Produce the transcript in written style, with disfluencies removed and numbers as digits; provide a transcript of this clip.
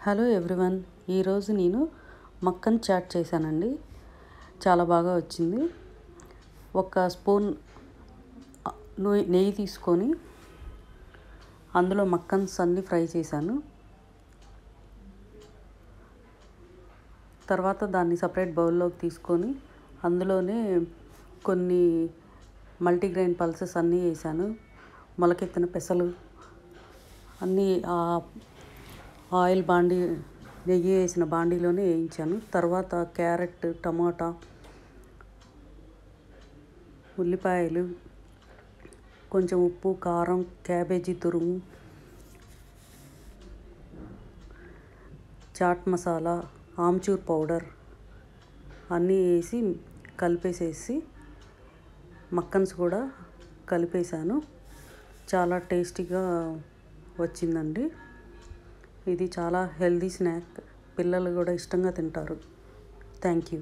Hello everyone, ఈరోజు నేను Makkan chat చేశానండి. చాలా బాగా వచ్చింది. ఒక స్పూన్ నెయ్యి తీసుకొని అందులో మక్కన్స్ అన్నీ ఫ్రై చేశాను. తర్వాత దాన్ని సపరేట్ బౌల్లోకి తీసుకొని అందులోనే కొన్ని మల్టీగ్రెయిన్ పల్సెస్ అన్నీ వేసాను. మొలకెత్తిన పెసలు అన్నీ ఆయిల్ నెయ్యి వేసిన బాండీలోనే వేయించాను. తర్వాత క్యారెట్, టమాటా, ఉల్లిపాయలు, కొంచెం ఉప్పు, కారం, క్యాబేజీ తురుము, చాట్ మసాలా, ఆమ్చూర్ పౌడర్ అన్నీ వేసి కలిపేసేసి మక్కన్స్ కూడా కలిపేశాను. చాలా టేస్టీగా వచ్చిందండి. ఇది చాలా హెల్దీ స్నాక్. పిల్లలు కూడా ఇష్టంగా తింటారు. Thank you.